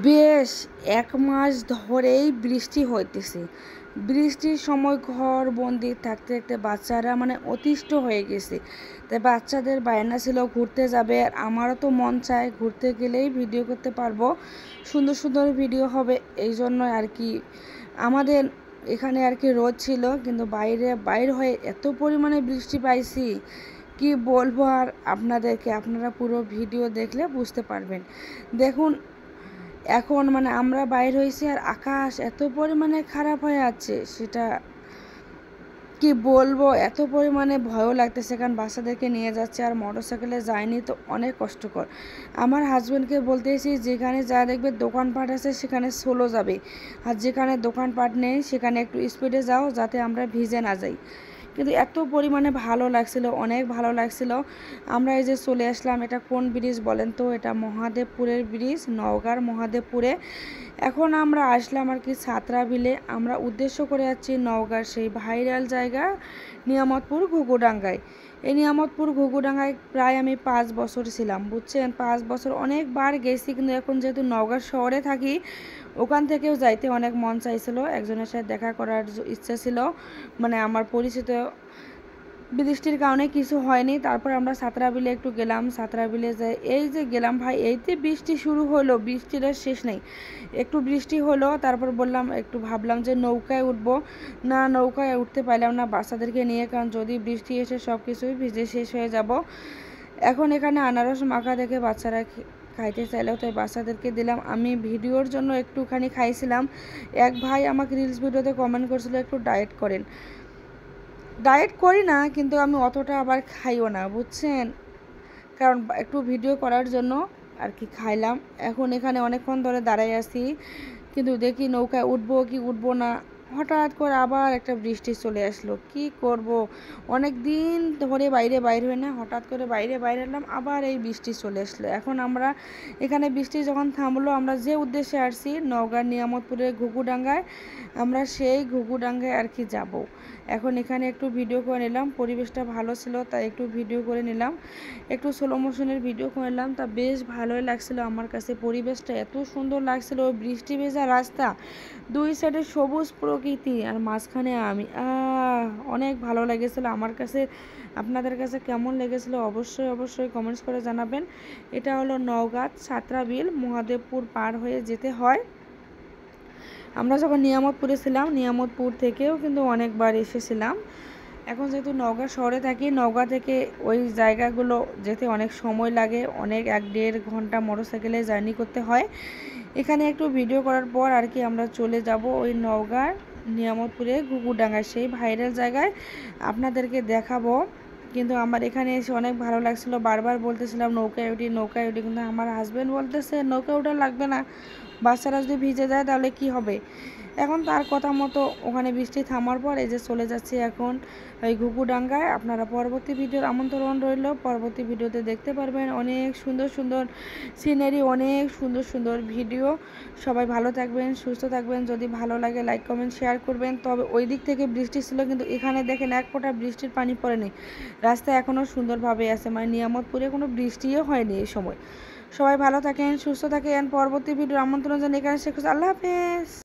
বেশ ১ মাস ধরেই বৃষ্টি হইতেছে। বৃষ্টির সময় ঘর বন্দি থাকতে থাকতে বাচ্চারা অতিষ্ঠ হয়ে গেছে। তাই বাচ্চাদের বায়না ছিল ঘুরতে যাবে, আর আমারও তো মন চায় ঘুরতে গেলেই ভিডিও করতে পারবো, সুন্দর সুন্দর ভিডিও হবে। এই জন্য আর কি আমাদের এখানে আর কি রোদ ছিল, কিন্তু বাইর হয়ে এত পরিমাণে বৃষ্টি পাইছি কি বলবো আর আপনাদেরকে। আপনারা পুরো ভিডিও দেখলে বুঝতে পারবেন। দেখুন এখন আমরা বাইর হয়েছি আর আকাশ এত পরিমাণে খারাপ হয়ে আছে, সেটা কি বলবো। এত পরিমাণে ভয়ও লাগতেছে, কারণ বাচ্চাদেরকে নিয়ে যাচ্ছে আর মোটরসাইকেলে যায়নি তো অনেক কষ্টকর। আমার হাজব্যান্ডকে বলতেছি যেখানে যা দেখবে দোকানপাট আছে সেখানে স্লো যাবে, আর যেখানে দোকানপাট নেই সেখানে একটু স্পিডে যাও, যাতে আমরা ভিজে না যাই। কিন্তু এত পরিমাণে ভালো লাগছিল, অনেক ভালো লাগছিল। আমরা এই যে চলে আসলাম, এটা কোন ব্রিজ বলেন তো? এটা মহাদেবপুরের ব্রিজ, নওগাঁর মহাদেবপুরে। এখন আমরা আসলাম আর কি ছাত্রা বিলে। আমরা উদ্দেশ্য করে যাচ্ছি নওগাঁর সেই ভাইরাল জায়গা নিয়ামতপুর ঘুঘুডাঙ্গায়। এই নিয়ামতপুর ঘুঘুডাঙ্গায় প্রায় আমি 5 বছর ছিলাম, বুঝছেন। 5 বছর অনেকবার গেছি, কিন্তু এখন যেহেতু নওগাঁ শহরে থাকি, ওখান থেকেও যাইতে অনেক মন চাইছিল। একজনের সাথে দেখা করার ইচ্ছা ছিল, আমার পরিচিত। বৃষ্টির কারণে কিছু হয়নি। তারপর আমরা ছাত্রা বিলে একটু গেলাম। ছাত্রা বিলে যাই, এই যে গেলাম ভাই, এইতে বৃষ্টি শুরু হলো, বৃষ্টির আর শেষ নেই। একটু বৃষ্টি হলো, তারপর একটু ভাবলাম যে নৌকায় উঠবো। না, নৌকায় উঠতে পারলাম না বাচ্চাদেরকে নিয়ে, কারণ যদি বৃষ্টি এসে সব কিছুই ভিজে শেষ হয়ে যাব। এখন এখানে আনারস মাখা দেখে বাচ্চারা খাইতে চাইলেও, তাই বাচ্চাদেরকে দিলাম। আমি ভিডিওর জন্য একটুখানি খাইছিলাম। এক ভাই আমাকে রিলস ভিডিওতে কমেন্ট করছিল একটু ডায়েট করেন। ডায়েট করি না, কিন্তু আমি অতটা আবার খাইও না, বুঝছেন। কারণ একটু ভিডিও করার জন্য আর কি খাইলাম। এখন এখানে অনেকক্ষণ ধরে দাঁড়াই আছি, কিন্তু দেখি নৌকায় উঠবো কি উঠবো না। হঠাৎ করে আবার একটা বৃষ্টি চলে আসলো, কি করব। অনেক দিন ধরে বাইরে হই না, হঠাৎ করে বাইরে এলাম, আবার এই বৃষ্টি চলে আসলো। এখন আমরা এখানে বৃষ্টি যখন থামলো, আমরা যে উদ্দেশ্যে আসছি নওগাঁর নিয়ামতপুরের ঘুঘুডাঙ্গায়, আমরা সেই ঘুঘুডাঙ্গায় আর কি যাব। এখন এখানে একটু ভিডিও করে নিলাম, পরিবেশটা ভালো ছিল তাই একটু ভিডিও করে নিলাম, একটু স্লো মোশনের ভিডিও করে নিলাম। তা বেশ ভালোই লাগছিল আমার কাছে, পরিবেশটা এত সুন্দর লাগছিল। বৃষ্টি ভেজা রাস্তা, দুই সাইডে সবুজ প্রকৃতি, আর মাঝখানে আমি অনেক ভালো লেগেছিলো আমার কাছে। আপনাদের কাছে কেমন লেগেছিলো অবশ্যই কমেন্টস করে জানাবেন। এটা হলো নওগাঁ ছাত্রা বিল, মহাদেবপুর পার হয়ে যেতে হয়। আমরা যখন নিয়ামতপুরে ছিলাম, নিয়ামতপুর থেকেও কিন্তু অনেকবার এসেছিলাম। এখন যেহেতু নওগাঁ শহরে থাকি, নওগাঁ থেকে ওই জায়গাগুলো যেতে অনেক সময় লাগে, অনেক 1-1.5 ঘন্টা মোটরসাইকেলে জার্নি করতে হয়। এখানে একটু ভিডিও করার পর আর কি আমরা চলে যাব ওই নওগাঁর নিয়ামতপুরে ঘুঘুডাঙ্গায়, সেই ভাইরাল জায়গায় আপনাদেরকে দেখাবো। কিন্তু আমার এখানে এসে অনেক ভালো লাগছিল, বারবার বলতেছিলাম নৌকায় উঠি, কিন্তু আমার হাজব্যান্ড বলতেছে নৌকায় ওঠা লাগবে না, বাচ্চারা যদি ভিজে যায় তাহলে কি হবে। এখন তার কথা মতো ওখানে বৃষ্টি থামার পর এই যে চলে যাচ্ছি এখন ওই ঘুঘুডাঙ্গায়। আপনারা পরবর্তী ভিডিওর আমন্ত্রণ রইল, পরবর্তী ভিডিওতে দেখতে পারবেন অনেক সুন্দর সুন্দর সিনারি, অনেক সুন্দর সুন্দর ভিডিও। সবাই ভালো থাকবেন, সুস্থ থাকবেন। যদি ভালো লাগে লাইক কমেন্ট শেয়ার করবেন। তবে ওই দিক থেকে বৃষ্টি ছিল, কিন্তু এখানে দেখেন এক ফোঁটা বৃষ্টির পানি পড়েনি, রাস্তা এখনও সুন্দরভাবে আছে। নিয়ামতপুরে কোনো বৃষ্টিও হয়নি এই সময়। সবাই ভালো থাকেন, সুস্থ থাকেন। পরবর্তী ভিডিওর আমন্ত্রণ জানিয়ে এখানে শেষ করছি। আল্লাহ হাফেজ।